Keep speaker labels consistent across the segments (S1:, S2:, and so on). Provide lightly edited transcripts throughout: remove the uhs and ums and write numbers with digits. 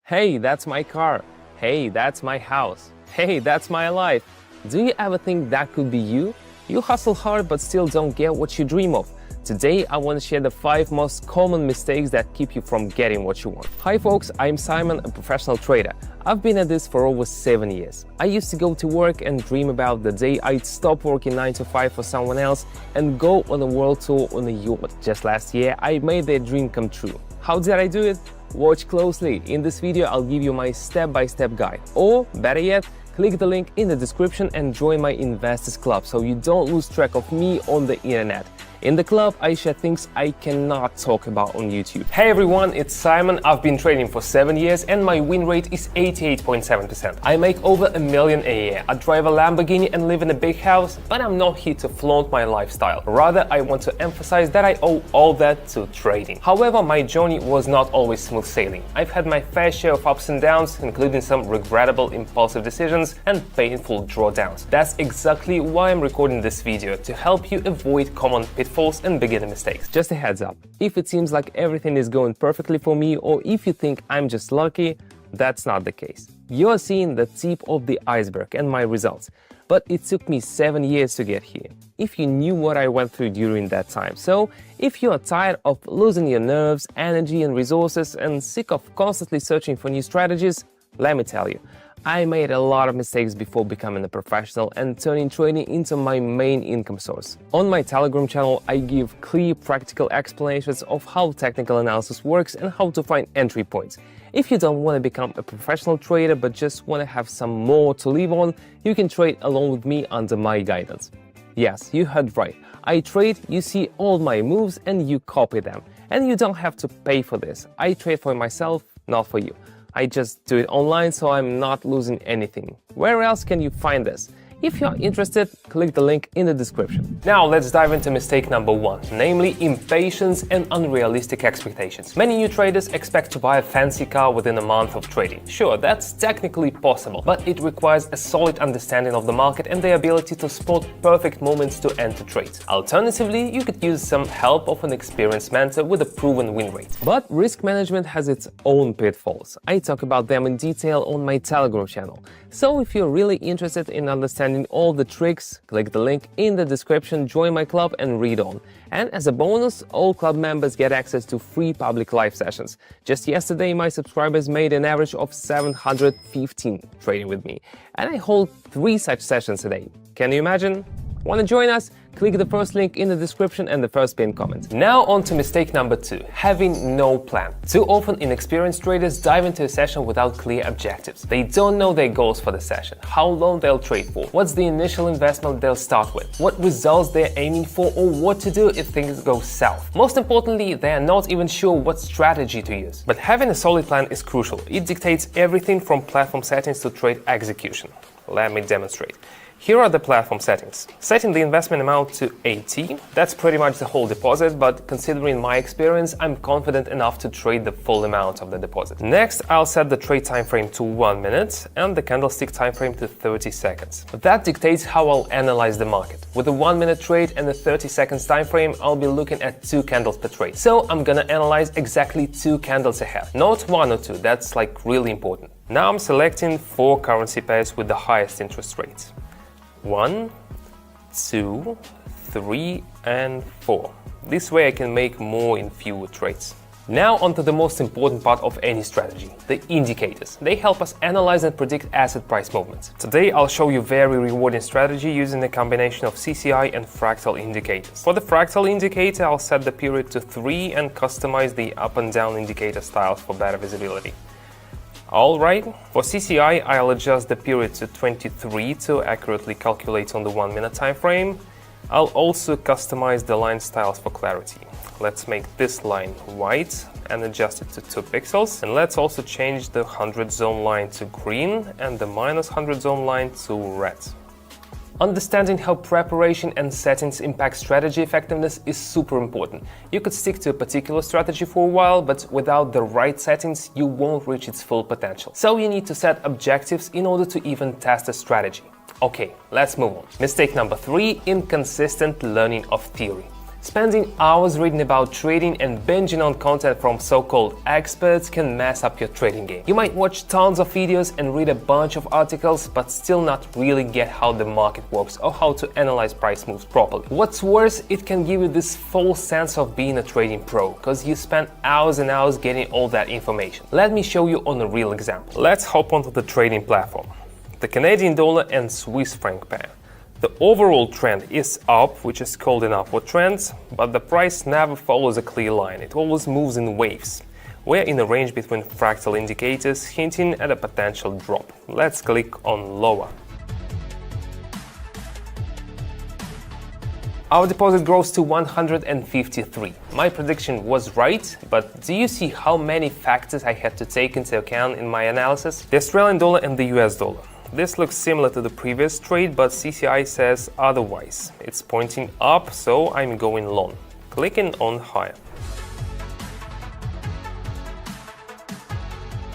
S1: Hey, that's my car. Hey, that's my house. Hey, that's my life. Do you ever think that could be you? You hustle hard but still don't get what you dream of. Today, I want to share the 5 most common mistakes that keep you from getting what you want. Hi folks, I'm Simon, a professional trader. I've been at this for over 7 years. I used to go to work and dream about the day I'd stop working 9 to 5 for someone else and go on a world tour on a yacht. Just last year, I made that dream come true. How did I do it? Watch closely. In this video, I'll give you my step-by-step guide. Or, better yet, click the link in the description and join my Investors Club so you don't lose track of me on the internet. In the club, I share things I cannot talk about on YouTube. Hey everyone, it's Simon. I've been trading for 7 years and my win rate is 88.7%. I make over $1 million a year. I drive a Lamborghini and live in a big house, but I'm not here to flaunt my lifestyle. Rather, I want to emphasize that I owe all that to trading. However, my journey was not always smooth sailing. I've had my fair share of ups and downs, including some regrettable impulsive decisions and painful drawdowns. That's exactly why I'm recording this video, to help you avoid common pitfalls and beginner mistakes. Just a heads up, if it seems like everything is going perfectly for me, or if you think I'm just lucky, that's not the case. You're seeing the tip of the iceberg and my results, but it took me 7 years to get here. If you knew what I went through during that time. So, if you are tired of losing your nerves, energy and resources and sick of constantly searching for new strategies, let me tell you, I made a lot of mistakes before becoming a professional and turning trading into my main income source. On my Telegram channel, I give clear, practical explanations of how technical analysis works and how to find entry points. If you don't want to become a professional trader but just want to have some more to live on, you can trade along with me under my guidance. Yes, you heard right. I trade, you see all my moves and you copy them. And you don't have to pay for this. I trade for myself, not for you. I just do it online, so I'm not losing anything. Where else can you find this? If you're interested, click the link in the description. Now let's dive into mistake number 1, namely impatience and unrealistic expectations. Many new traders expect to buy a fancy car within a month of trading. Sure, that's technically possible, but it requires a solid understanding of the market and the ability to spot perfect moments to enter trades. Alternatively, you could use some help of an experienced mentor with a proven win rate. But risk management has its own pitfalls. I talk about them in detail on my Telegram channel. So if you're really interested in understanding all the tricks, click the link in the description, join my club and read on. And as a bonus, all club members get access to free public live sessions. Just yesterday, my subscribers made an average of 715 trading with me. And I hold 3 such sessions a day. Can you imagine? Want to join us? Click the first link in the description and the first pinned comment. Now on to mistake number 2, having no plan. Too often inexperienced traders dive into a session without clear objectives. They don't know their goals for the session, how long they'll trade for, what's the initial investment they'll start with, what results they're aiming for, or what to do if things go south. Most importantly, they are not even sure what strategy to use. But having a solid plan is crucial. It dictates everything from platform settings to trade execution. Let me demonstrate. Here are the platform settings. Setting the investment amount to 80, that's pretty much the whole deposit, but considering my experience, I'm confident enough to trade the full amount of the deposit. Next, I'll set the trade time frame to 1 minute and the candlestick time frame to 30 seconds. That dictates how I'll analyze the market. With a 1 minute trade and a 30 seconds time frame, I'll be looking at 2 candles per trade. So I'm gonna analyze exactly 2 candles ahead, not 1 or 2, that's like really important. Now I'm selecting 4 currency pairs with the highest interest rates. 1, 2, 3, and 4. This way I can make more in fewer trades. Now onto the most important part of any strategy, the indicators. They help us analyze and predict asset price movements. Today I'll show you a very rewarding strategy using a combination of CCI and fractal indicators. For the fractal indicator, I'll set the period to 3 and customize the up and down indicator styles for better visibility. Alright, for CCI, I'll adjust the period to 23 to accurately calculate on the 1 minute time frame. I'll also customize the line styles for clarity. Let's make this line white and adjust it to 2 pixels. And let's also change the 100 zone line to green and the minus 100 zone line to red. Understanding how preparation and settings impact strategy effectiveness is super important. You could stick to a particular strategy for a while, but without the right settings, you won't reach its full potential. So you need to set objectives in order to even test a strategy. Okay, let's move on. Mistake number 3, inconsistent learning of theory. Spending hours reading about trading and binging on content from so-called experts can mess up your trading game. You might watch tons of videos and read a bunch of articles, but still not really get how the market works or how to analyze price moves properly. What's worse, it can give you this false sense of being a trading pro, because you spend hours and hours getting all that information. Let me show you on a real example. Let's hop onto the trading platform. The Canadian dollar and Swiss franc pair. The overall trend is up, which is called an upward trend, but the price never follows a clear line. It always moves in waves. We're in a range between fractal indicators hinting at a potential drop. Let's click on lower. Our deposit grows to 153. My prediction was right, but do you see how many factors I had to take into account in my analysis? The Australian dollar and the US dollar. This looks similar to the previous trade, but CCI says otherwise. It's pointing up, so I'm going long. Clicking on higher.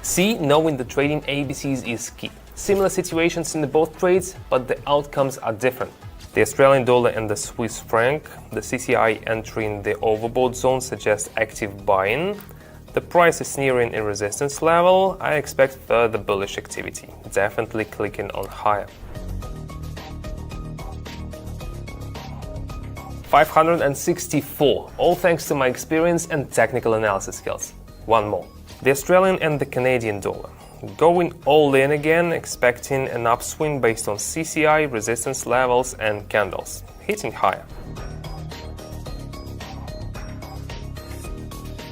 S1: See, knowing the trading ABCs is key. Similar situations in both trades, but the outcomes are different. The Australian dollar and the Swiss franc, the CCI entering the overbought zone suggests active buying. The price is nearing a resistance level. I expect further bullish activity. Definitely clicking on higher. 564, all thanks to my experience and technical analysis skills. One more. The Australian and the Canadian dollar. Going all in again, expecting an upswing based on CCI, resistance levels and candles. Hitting higher.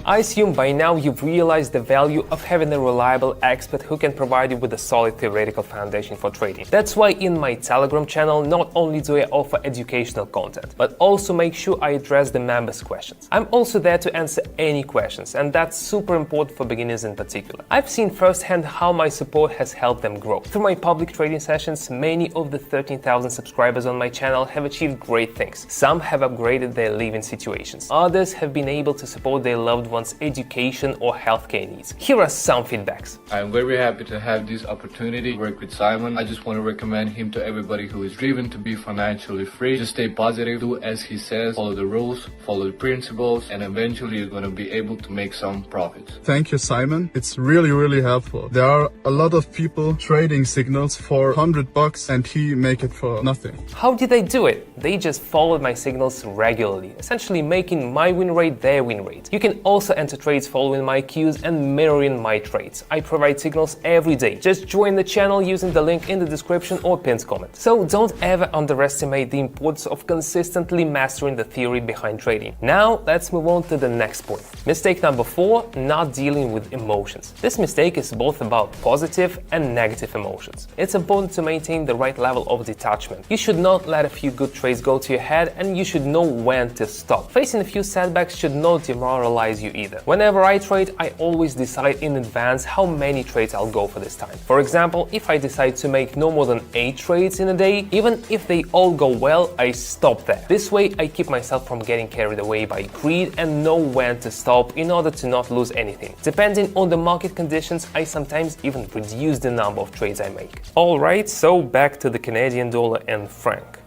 S1: I assume by now you've realized the value of having a reliable expert who can provide you with a solid theoretical foundation for trading. That's why in my Telegram channel not only do I offer educational content, but also make sure I address the members' questions. I'm also there to answer any questions, and that's super important for beginners in particular. I've seen firsthand how my support has helped them grow. Through my public trading sessions, many of the 13,000 subscribers on my channel have achieved great things. Some have upgraded their living situations. Others have been able to support their loved ones' education or healthcare needs. Here are some feedbacks.
S2: I'm very happy to have this opportunity to work with Simon. I just want to recommend him to everybody who is driven to be financially free. Just stay positive, do as he says, follow the rules, follow the principles, and eventually you're going to be able to make some profits.
S3: Thank you, Simon. It's really helpful. There are a lot of people trading signals for $100 and he make it for nothing.
S1: How did they do it? They just followed my signals regularly, essentially making my win rate their win rate. You can also enter trades following my cues and mirroring my trades. I provide signals every day. Just join the channel using the link in the description or pinned comment. So don't ever underestimate the importance of consistently mastering the theory behind trading. Now let's move on to the next point. Mistake number 4, not dealing with emotions. This mistake is both about positive and negative emotions. It's important to maintain the right level of detachment. You should not let a few good trades go to your head, and you should know when to stop. Facing a few setbacks should not demoralize you either. Whenever I trade, I always decide in advance how many trades I'll go for this time. For example, if I decide to make no more than 8 trades in a day, even if they all go well, I stop there. This way I keep myself from getting carried away by greed and know when to stop in order to not lose anything. Depending on the market conditions, I sometimes even reduce the number of trades I make. Alright, so back to the Canadian dollar and franc.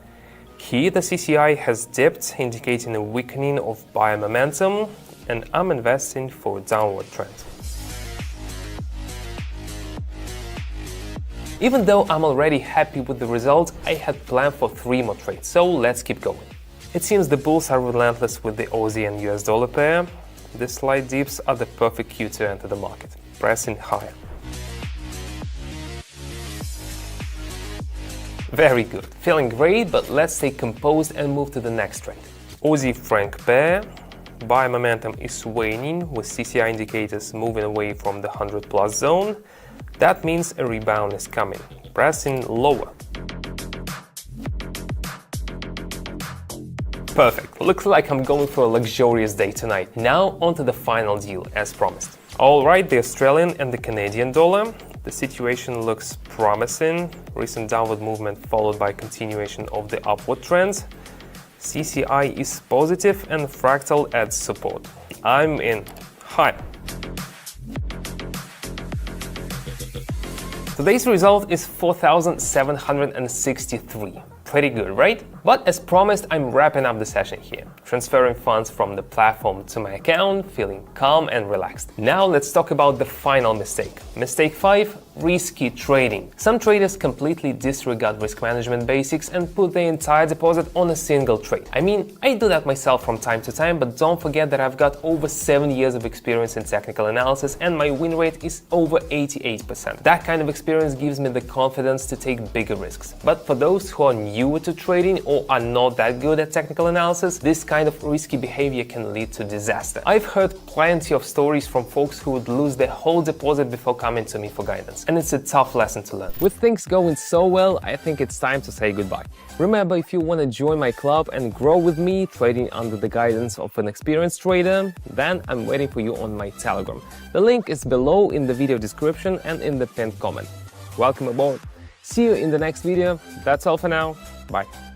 S1: Here the CCI has dipped, indicating a weakening of buyer momentum, and I'm investing for a downward trend. Even though I'm already happy with the result, I had planned for 3 more trades, so let's keep going. It seems the bulls are relentless with the Aussie and US dollar pair. The slight dips are the perfect cue to enter the market, pressing higher. Very good, feeling great, but let's stay composed and move to the next trade. Aussie franc pair. Buy momentum is waning, with CCI indicators moving away from the 100+ zone. That means a rebound is coming. Pressing lower. Perfect. Looks like I'm going for a luxurious day tonight. Now onto the final deal, as promised. Alright, the Australian and the Canadian dollar. The situation looks promising. Recent downward movement followed by continuation of the upward trends. CCI is positive and fractal adds support. I'm in high. Today's result is 4,763. Pretty good, right? But as promised, I'm wrapping up the session here, transferring funds from the platform to my account, feeling calm and relaxed. Now let's talk about the final mistake. Mistake 5, risky trading. Some traders completely disregard risk management basics and put their entire deposit on a single trade. I mean, I do that myself from time to time, but don't forget that I've got over 7 years of experience in technical analysis and my win rate is over 88%. That kind of experience gives me the confidence to take bigger risks. But for those who are newer to trading or are not that good at technical analysis, this kind of risky behavior can lead to disaster. I've heard plenty of stories from folks who would lose their whole deposit before coming to me for guidance. And it's a tough lesson to learn. With things going so well, I think it's time to say goodbye. Remember, if you want to join my club and grow with me trading under the guidance of an experienced trader, then I'm waiting for you on my Telegram. The link is below in the video description and in the pinned comment. Welcome aboard. See you in the next video. That's all for now. Bye.